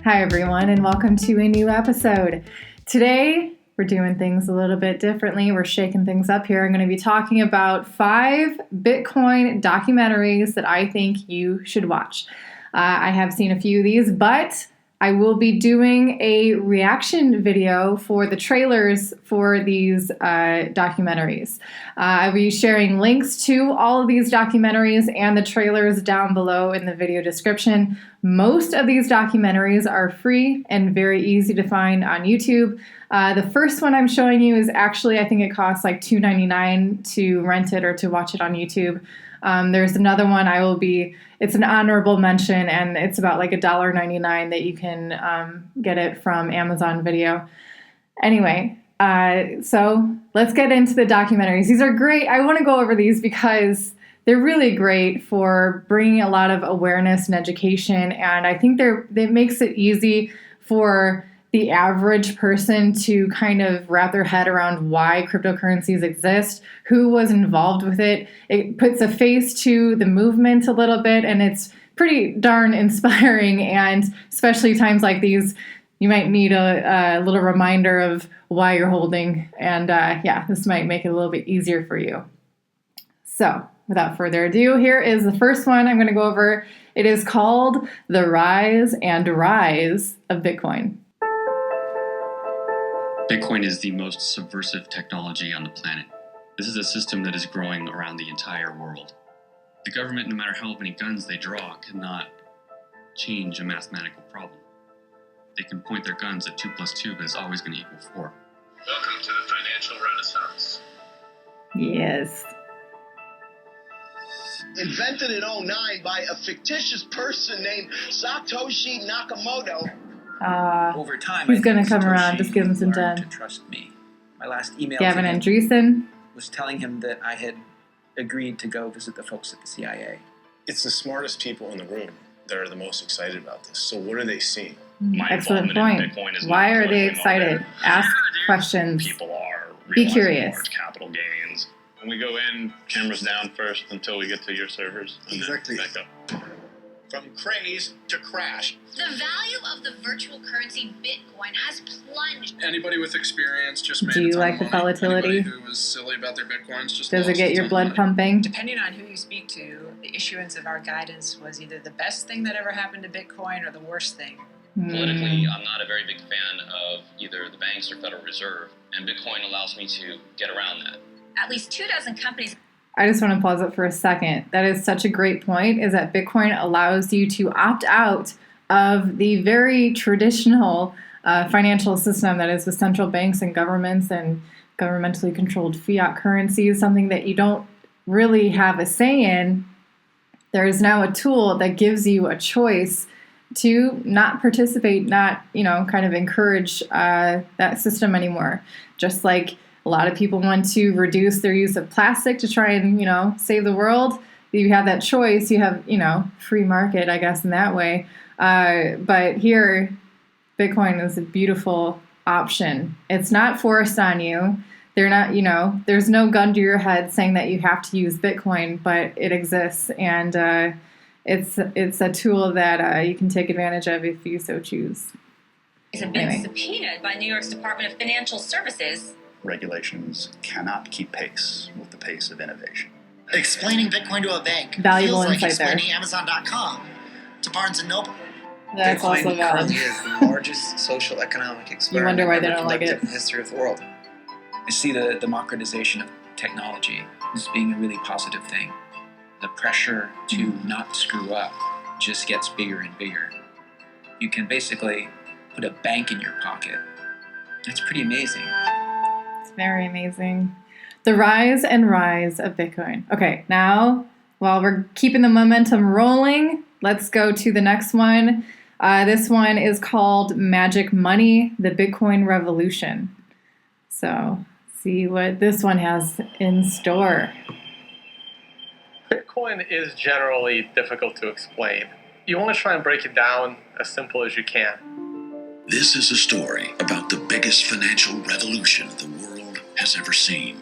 Hi, everyone, and welcome to a new episode. Today, we're doing things a little bit differently. We're shaking things up here. I'm going to be talking about 5 Bitcoin documentaries that I think you should watch. I have seen a few of these, but I will be doing a reaction video for the trailers for these documentaries. I'll be sharing links to all of these documentaries and the trailers down below in the video description. Most of these documentaries are free and very easy to find on YouTube. The first one I'm showing you is actually, I think it costs like $2.99 to rent it or to watch it on YouTube. There's another one it's an honorable mention, and it's about like $1.99 that you can get it from Amazon Video. Anyway, so let's get into the documentaries. These are great. I want to go over these because they're really great for bringing a lot of awareness and education, and I think it makes it easy for the average person to kind of wrap their head around why cryptocurrencies exist, who was involved with it. It puts a face to the movement a little bit, and it's pretty darn inspiring. And especially times like these, you might need a little reminder of why you're holding. And this might make it a little bit easier for you. So without further ado, here is the first one I'm going to go over. It is called The Rise and Rise of Bitcoin. Bitcoin is the most subversive technology on the planet. This is a system that is growing around the entire world. The government, no matter how many guns they draw, cannot change a mathematical problem. They can point their guns at 2 + 2, but it's always going to equal 4. Welcome to the financial renaissance. Yes. Invented in 2009 by a fictitious person named Satoshi Nakamoto. Over time, he's going to come around. Just give him some time. To trust me. My last email Gavin to him Andreessen was telling him that I had agreed to go visit the folks at the CIA. It's the smartest people in the room that are the most excited about this. So what are they seeing? Excellent point. Why are they excited? Ask questions. People are Be curious. Large capital gains. When we go in, cameras down first until we get to your servers. And Exactly. Then back up. From craze to crash. The value of the virtual currency Bitcoin has plunged. Anybody with experience just made Do you like the volatility? Anybody who was silly about their Bitcoins just Does it lost get a your ton blood of money. pumping? Depending on who you speak to, the issuance of our guidance was either the best thing that ever happened to Bitcoin or the worst thing. Politically, I'm not a very big fan of either the banks or Federal Reserve, and Bitcoin allows me to get around that. At least 24 companies. I just want to pause it for a second. That is such a great point, is that Bitcoin allows you to opt out of the very traditional financial system that is with central banks and governments and governmentally controlled fiat currencies, something that you don't really have a say in. There is now a tool that gives you a choice to not participate, not, kind of encourage that system anymore. Just like a lot of people want to reduce their use of plastic to try and, save the world. You have that choice. You have, free market, I guess, in that way. But here, Bitcoin is a beautiful option. It's not forced on you. They're not, there's no gun to your head saying that you have to use Bitcoin, but it exists. And it's a tool that you can take advantage of if you so choose. Have been subpoenaed by New York's Department of Financial Services. Regulations cannot keep pace with the pace of innovation. Explaining Bitcoin to a bank Valuable feels like insight there. explaining Amazon.com to Barnes & Noble. That's Bitcoin also valid. currently is the largest social economic experiment wonder why they ever don't like conducted it. in the history of the world. I see the democratization of technology as being a really positive thing. The pressure to not screw up just gets bigger and bigger. You can basically put a bank in your pocket. That's pretty amazing. It's very amazing. The rise and rise of Bitcoin. Okay, now, while we're keeping the momentum rolling, let's go to the next one. This one is called Magic Money, the Bitcoin Revolution. So, see what this one has in store. Bitcoin is generally difficult to explain. You want to try and break it down as simple as you can. This is a story about the biggest financial revolution the world has ever seen.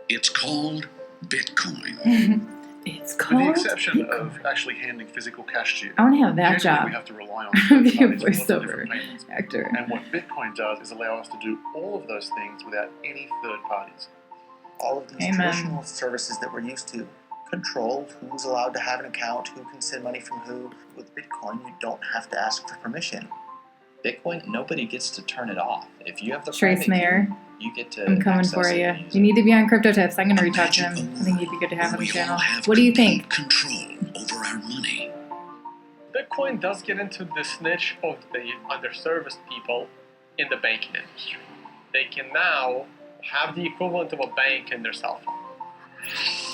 It's called Bitcoin. It's With the called exception Bitcoin. of actually handing physical cash to you. I want to have that Generally, job. we have to rely on Be a third parties for lots of voiceover different payments. actor. And what Bitcoin does is allow us to do all of those things without any third parties. All of these traditional services that we're used to control who's allowed to have an account, who can send money from who. With Bitcoin, you don't have to ask for permission. Bitcoin, nobody gets to turn it off. If you have the Trace private Mayer. key, you get to I'm coming access for it you. and use You need to be on Crypto Tips. I'm going to reach out to him. I think he'd be good to have on the channel. What do you think? Control over our money. Bitcoin does get into this niche of the underserviced people in the banking industry. They can now have the equivalent of a bank in their cell phone.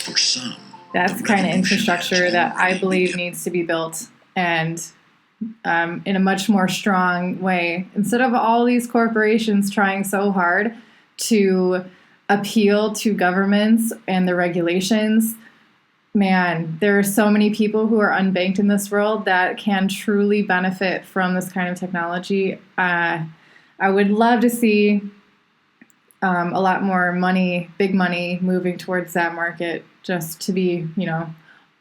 For some, That's kind of infrastructure that I believe needs to be built, and in a much more strong way. Instead of all these corporations trying so hard to appeal to governments and the regulations, man, there are so many people who are unbanked in this world that can truly benefit from this kind of technology. I would love to see a lot more money, big money, moving towards that market, just to be,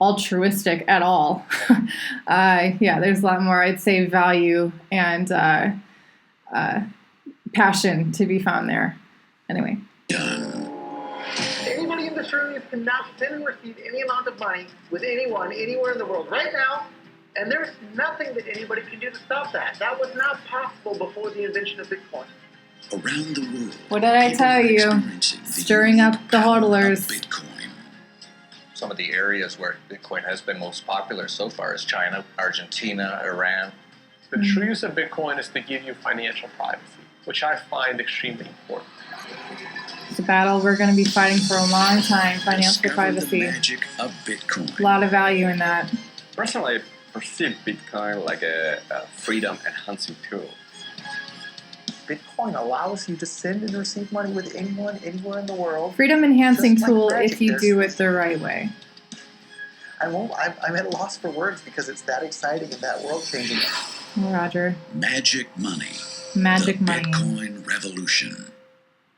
altruistic at all. Yeah, there's a lot more, I'd say, value and passion to be found there. Anyway. Anybody in this room can now send and receive any amount of money with anyone, anywhere in the world right now, and there's nothing that anybody can do to stop that. That was not possible before the invention of Bitcoin. Around the world, what did I tell you? Stirring up the hodlers. Some of the areas where Bitcoin has been most popular so far is China, Argentina, Iran. The true use of Bitcoin is to give you financial privacy, which I find extremely important. It's a battle we're going to be fighting for a long time, financial privacy. Magic of Bitcoin. A lot of value in that. Personally, I perceive Bitcoin like a freedom-enhancing tool. Bitcoin allows you to send and receive money with anyone, anywhere in the world. Freedom-enhancing Just like tool magic, if you do it the right way. I'm at a loss for words because it's that exciting and that world-changing. Roger. Magic money. Magic money. Bitcoin revolution.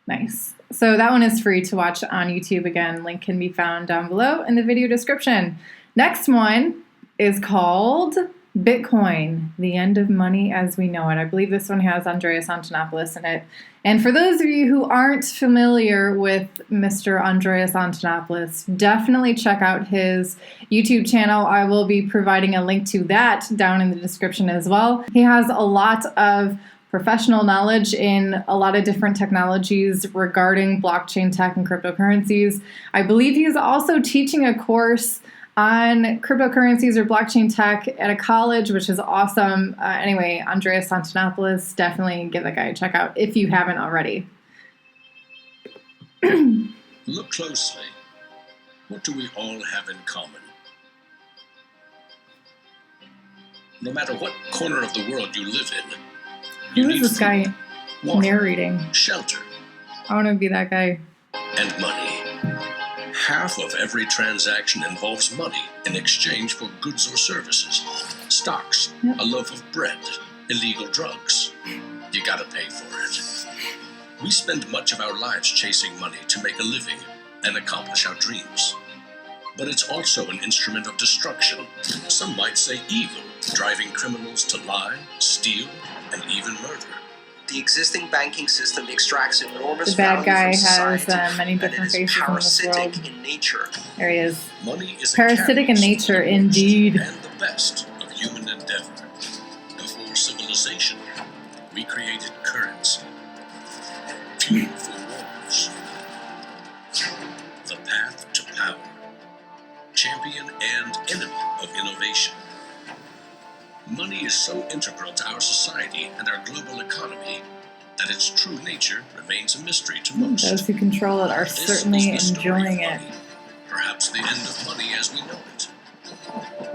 Nice. So that one is free to watch on YouTube. Again, link can be found down below in the video description. Next one is called Bitcoin, the End of Money as We Know It. I believe this one has Andreas Antonopoulos in it. And for those of you who aren't familiar with Mr. Andreas Antonopoulos, definitely check out his YouTube channel. I will be providing a link to that down in the description as well. He has a lot of professional knowledge in a lot of different technologies regarding blockchain tech and cryptocurrencies. I believe he's also teaching a course on cryptocurrencies or blockchain tech at a college, which is awesome. Anyway, Andreas Antonopoulos, definitely give that guy a check out if you haven't already. Look closely. What do we all have in common? No matter what corner of the world you live in, Who is this guy narrating? Shelter. I want to be that guy. And money. Half of every transaction involves money in exchange for goods or services. Stocks, a loaf of bread, illegal drugs. You gotta pay for it. We spend much of our lives chasing money to make a living and accomplish our dreams. But it's also an instrument of destruction. Some might say evil, driving criminals to lie, steal, and even murder. The existing banking system extracts enormous The bad value guy from has society, many different faces in this world. parasitic in nature. There he is. Money is Parasitic in nature, indeed. And the best of human endeavor. Before civilization, we created currency. Fuel for wars. The path to power. Champion and enemy of innovation. Money is so integral to our society and our global economy that its true nature remains a mystery to most. Those who control it are certainly enjoying it. Perhaps the end of money as we know it.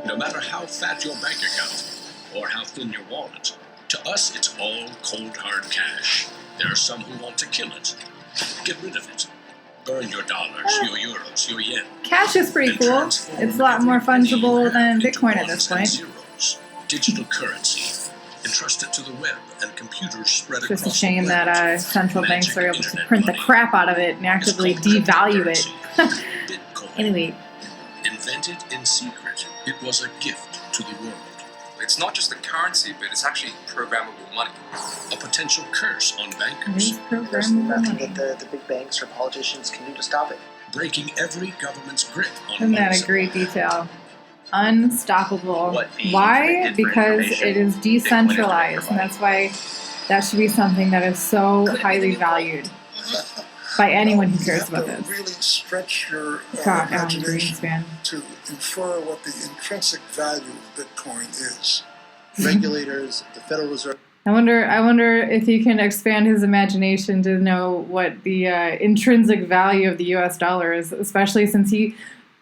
No matter how fat your bank account or how thin your wallet, to us it's all cold hard cash. There are some who want to kill it. Get rid of it. Burn your dollars, your euros, your yen. Cash is pretty cool. It's a lot more fungible than Bitcoin at this point. Digital currency. Entrust it to the web and computers spread across Just a shame the that central banks are able to print the crap out of it and actively devalue it. Anyway, Invented in secret, it was a gift to the world. It's not just a currency, but it's actually programmable money. A potential curse on bankers. There's nothing that the big banks or politicians can do to stop it. Breaking every government's grip on Isn't that a great detail? Unstoppable. the Why? internet did for Because information, it is decentralized, and that's why that should be something that is so highly valued by anyone who cares about this. Really stretch your God, Alan imagination Greenspan. to infer what the intrinsic value of Bitcoin is. Regulators, the Federal Reserve. I wonder if he can expand his imagination to know what the intrinsic value of the U.S. dollar is, especially since he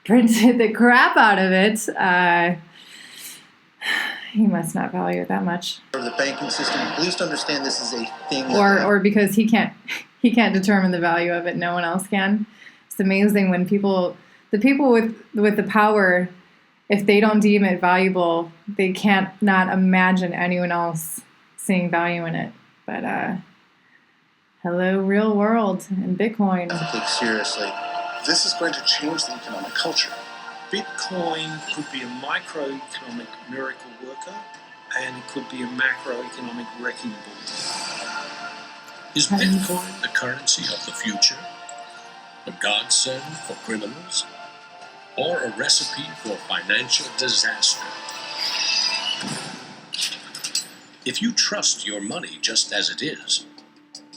printed the crap out of it. He must not value it that much. The banking system, at least understand this is a thing. Or because he can't determine the value of it, no one else can. It's amazing when the people with the power, if they don't deem it valuable, they can't not imagine anyone else seeing value in it. But hello, real world and Bitcoin. Take seriously. This is going to change the economic culture. Bitcoin could be a microeconomic miracle worker, and it could be a macroeconomic wrecking ball. Is Bitcoin the currency of the future? A godsend for criminals? Or a recipe for financial disaster? If you trust your money just as it is,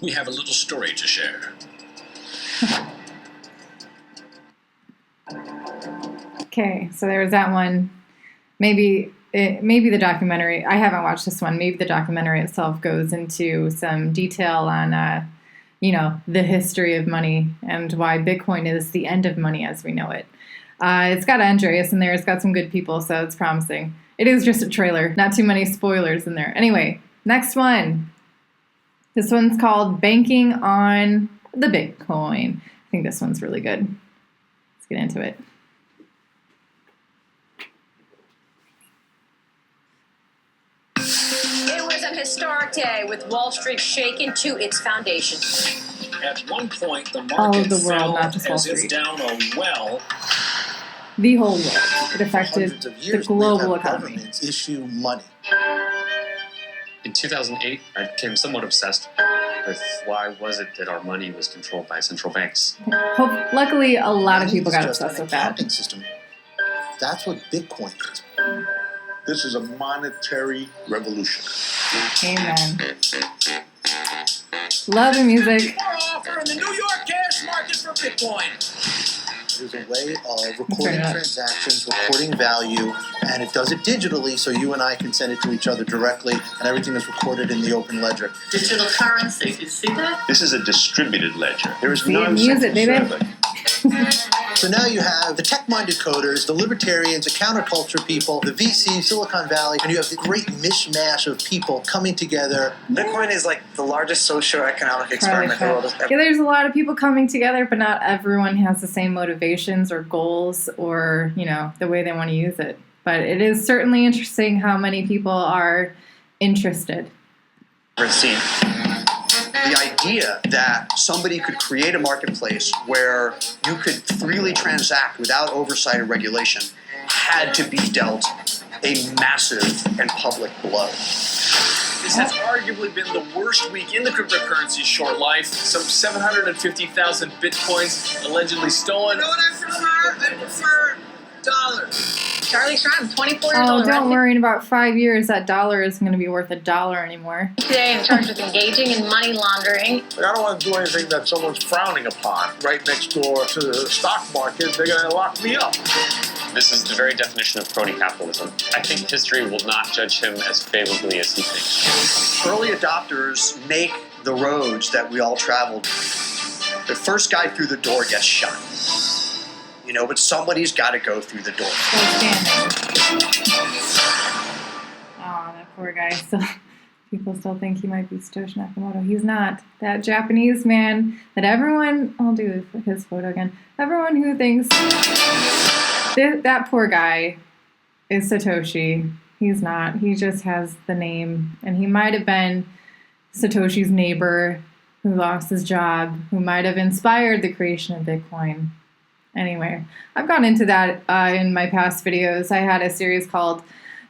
we have a little story to share. Okay, so there was that one. Maybe the documentary. I haven't watched this one. Maybe the documentary itself goes into some detail on, the history of money and why Bitcoin is the end of money as we know it. It's got Andreas in there. It's got some good people, so it's promising. It is just a trailer. Not too many spoilers in there. Anyway, next one. This one's called Banking on the Bitcoin. I think this one's really good. Let's get into it. It was an historic day with Wall Street shaken to its foundation. At one point, the All market of the world, fell not just Wall as if Street. down a well. The whole world. It affected the global economy. Governments issue money. In 2008, I became somewhat obsessed with why was it that our money was controlled by central banks. Luckily, a lot of people got It's just obsessed an with that. accounting system. That's what Bitcoin is. This is a monetary revolution. Amen. Love the music. Offer in the New York cash market for Bitcoin. It is a way of recording transactions, recording value, and it does it digitally so you and I can send it to each other directly, and everything is recorded in the open ledger. Digital currency, did you see that? This is a distributed ledger. There is See no it, use central it, baby. server. So now you have the tech-minded coders, the libertarians, the counterculture people, the VC, Silicon Valley, and you have the great mishmash of people coming together. Bitcoin is like the largest socio-economic experiment the world has ever. Yeah, there's a lot of people coming together, but not everyone has the same motivations or goals or, the way they want to use it. But it is certainly interesting how many people are interested. Seen. The idea that somebody could create a marketplace where you could freely transact without oversight or regulation had to be dealt a massive and public blow. This has arguably been the worst week in the cryptocurrency's short life. Some 750,000 bitcoins allegedly stolen. You know what I prefer? I prefer dollars. Charlie Shrimp, $24. Oh, don't worry. In about 5 years, that dollar isn't going to be worth $1 anymore. Today, in charge of engaging in money laundering. I don't want to do anything that someone's frowning upon. Right next door to the stock market, they're going to lock me up. This is the very definition of crony capitalism. I think history will not judge him as favorably as he thinks. Early adopters make the roads that we all traveled. The first guy through the door gets shot. But somebody's got to go through the door. Oh, that poor guy. People still think he might be Satoshi Nakamoto. He's not. That Japanese man that everyone, I'll do his photo again. Everyone who thinks that poor guy is Satoshi. He's not. He just has the name. And he might have been Satoshi's neighbor who lost his job, who might have inspired the creation of Bitcoin. Anyway, I've gone into that in my past videos. I had a series called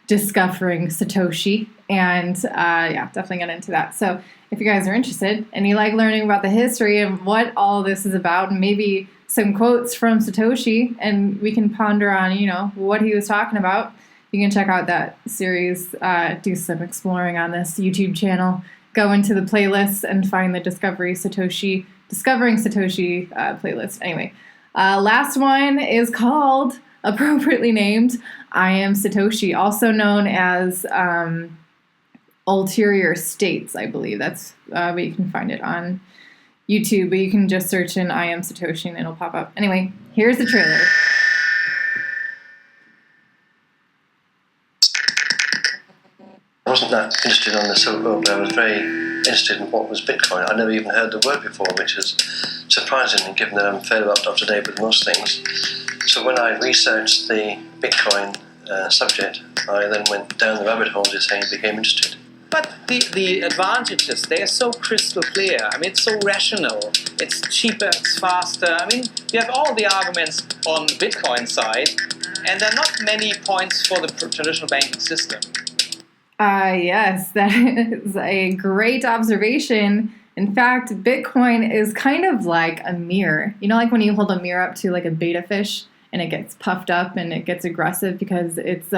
Discovering Satoshi, and yeah, definitely got into that. So if you guys are interested and you like learning about the history and what all this is about, and maybe some quotes from Satoshi, and we can ponder on, you know, what he was talking about, you can check out that series, do some exploring on this YouTube channel, go into the playlists and find the Discovering Satoshi playlist. Anyway, last one is called, appropriately named, I Am Satoshi, also known as Ulterior States, I believe. That's but you can find it on YouTube, but you can just search in I Am Satoshi and it'll pop up. Anyway, here's the trailer. I wasn't that interested on the silk road, but I was very interested in what was Bitcoin. I never even heard the word before, which is surprising, given that I'm fairly up to date with most things. So when I researched the Bitcoin subject, I then went down the rabbit hole, as saying, became interested. But the advantages, they are so crystal clear. I mean, it's so rational. It's cheaper, it's faster. I mean, you have all the arguments on the Bitcoin side, and there are not many points for the traditional banking system. Yes, that is a great observation. In fact, Bitcoin is kind of like a mirror. You know, like when you hold a mirror up to like a beta fish and it gets puffed up and it gets aggressive because it's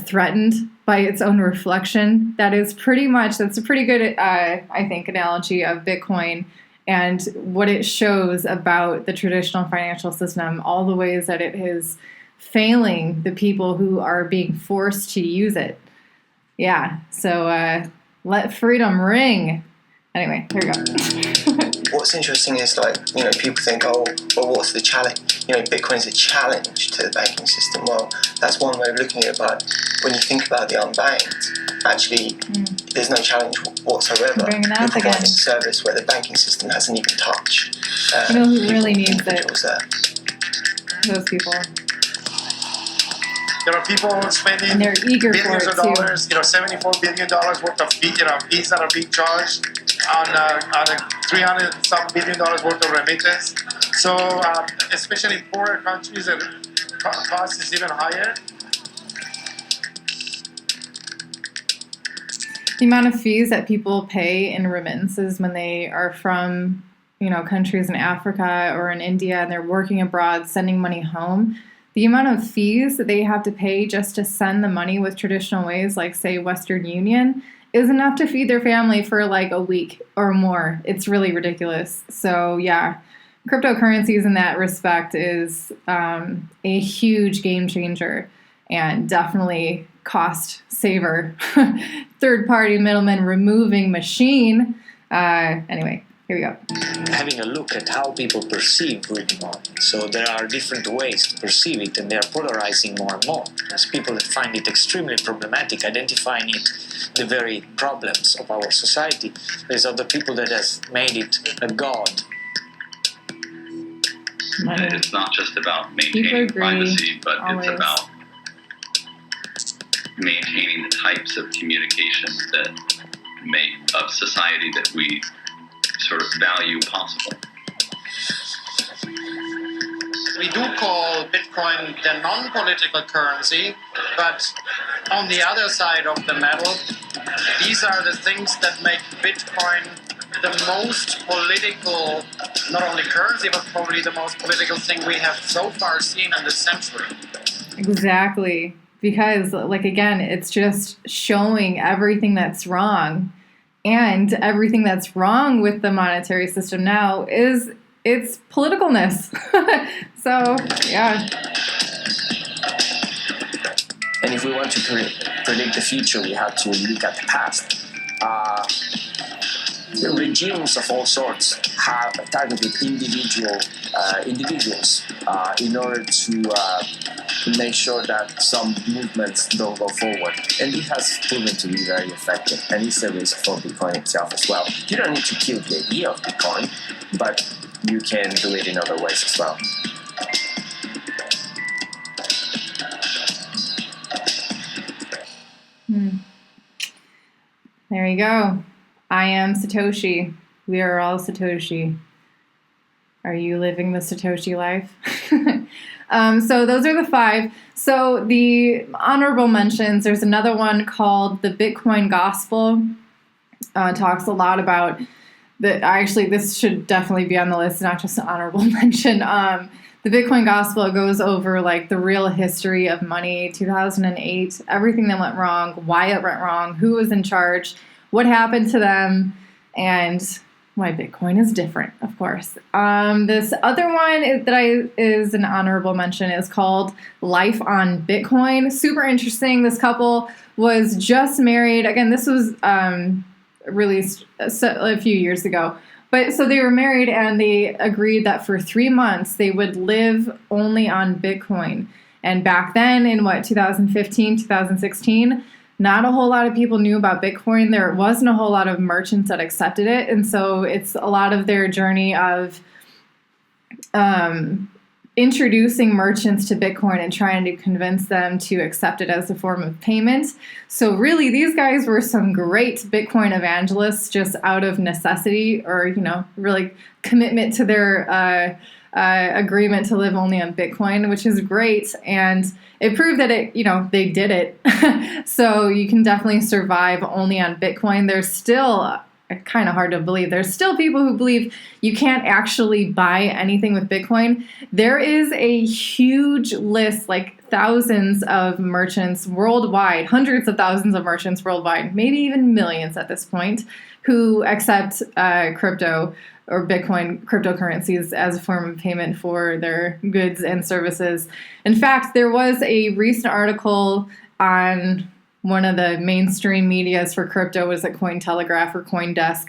threatened by its own reflection. That's a pretty good, I think, analogy of Bitcoin and what it shows about the traditional financial system, all the ways that it is failing the people who are being forced to use it. Yeah, so let freedom ring. Anyway, here we go. What's interesting is, like, you know, people think, oh, well, what's the challenge? You know, Bitcoin is a challenge to the banking system. Well, that's one way of looking at it, but when you think about the unbanked, actually, there's no challenge whatsoever. You're providing a service where the banking system hasn't even touched. You know who really needs it? Those people. There are people spending and they're eager billions for of it dollars, too. $74 billion worth of fees that are being charged on a $300-some billion worth of remittance. So, especially in poorer countries, the cost is even higher. The amount of fees that people pay in remittances when they are from, you know, countries in Africa or in India and they're working abroad, sending money home. The amount of fees that they have to pay just to send the money with traditional ways, like, say, Western Union, is enough to feed their family for like a week or more. It's really ridiculous. So, yeah, cryptocurrencies in that respect is a huge game changer and definitely cost saver. Third-party middleman removing machine. Anyway. Here we go. Having a look at how people perceive real money. So there are different ways to perceive it, and they are polarizing more and more. There's people that find it extremely problematic, identifying it the very problems of our society. There's other people that has made it a god. And it's not just about maintaining privacy, but it's about maintaining the types of communication that make of society that we sort of value possible. We do call Bitcoin the non-political currency, but on the other side of the medal, these are the things that make Bitcoin the most political, not only currency, but probably the most political thing we have so far seen in this century. Exactly. Because, like, again, it's just showing everything that's wrong. And everything that's wrong with the monetary system now is its politicalness. So, yeah. And if we want to predict the future, we have to look at the past. The regimes of all sorts have targeted individuals in order to make sure that some movements don't go forward. And it has proven to be very effective, and it's a risk for Bitcoin itself as well. You don't need to kill the idea of Bitcoin, but you can do it in other ways as well. There you go. I am Satoshi. We are all Satoshi. Are you living the Satoshi life? So those are the 5. So the honorable mentions, there's another one called the Bitcoin Gospel. Talks a lot about actually, this should definitely be on the list, not just an honorable mention. The Bitcoin Gospel goes over like the real history of money, 2008, everything that went wrong, why it went wrong, who was in charge, what happened to them, and why Bitcoin is different, of course. This other one is an honorable mention is called Life on Bitcoin. Super interesting. This couple was just married. Again, this was released a few years ago. But so they were married and they agreed that for 3 months they would live only on Bitcoin. And back then in 2015, 2016, not a whole lot of people knew about Bitcoin. There wasn't a whole lot of merchants that accepted it. And so it's a lot of their journey of introducing merchants to Bitcoin and trying to convince them to accept it as a form of payment. So really, these guys were some great Bitcoin evangelists just out of necessity or, really commitment to their agreement to live only on Bitcoin, which is great. And it proved that they did it. So you can definitely survive only on Bitcoin. There's still kind of hard to believe. There's still people who believe you can't actually buy anything with Bitcoin. There is a huge list, like thousands of merchants worldwide, hundreds of thousands of merchants worldwide, maybe even millions at this point, who accept crypto or Bitcoin cryptocurrencies as a form of payment for their goods and services. In fact, there was a recent article on one of the mainstream medias for crypto, was at Cointelegraph or CoinDesk,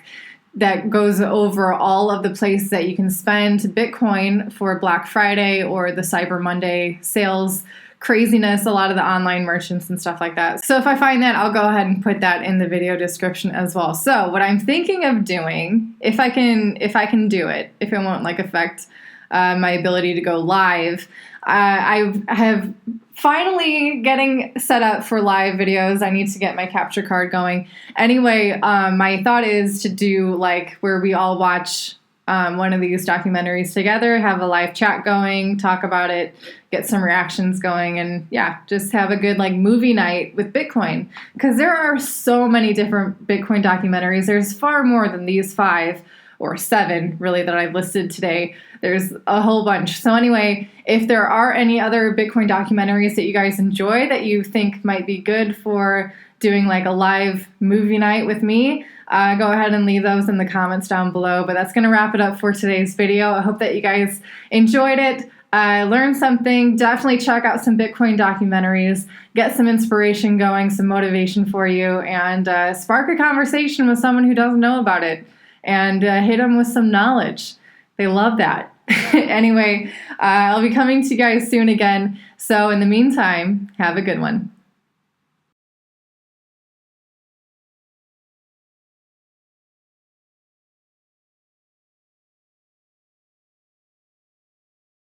that goes over all of the places that you can spend Bitcoin for Black Friday or the Cyber Monday sales craziness, a lot of the online merchants and stuff like that. So if I find that, I'll go ahead and put that in the video description as well. So what I'm thinking of doing, if I can do it, if it won't affect my ability to go live, I have finally getting set up for live videos. I need to get my capture card going. Anyway, my thought is to do where we all watch one of these documentaries together, have a live chat going, talk about it, get some reactions going, and just have a good movie night with Bitcoin. Because there are so many different Bitcoin documentaries. There's far more than these 5 or 7 really that I've listed today. There's a whole bunch. So anyway, if there are any other Bitcoin documentaries that you guys enjoy that you think might be good for doing a live movie night with me, go ahead and leave those in the comments down below. But that's going to wrap it up for today's video. I hope that you guys enjoyed it, learned something. Definitely check out some Bitcoin documentaries, get some inspiration going, some motivation for you, and spark a conversation with someone who doesn't know about it, and hit them with some knowledge. They love that. Anyway, I'll be coming to you guys soon again. So in the meantime, have a good one.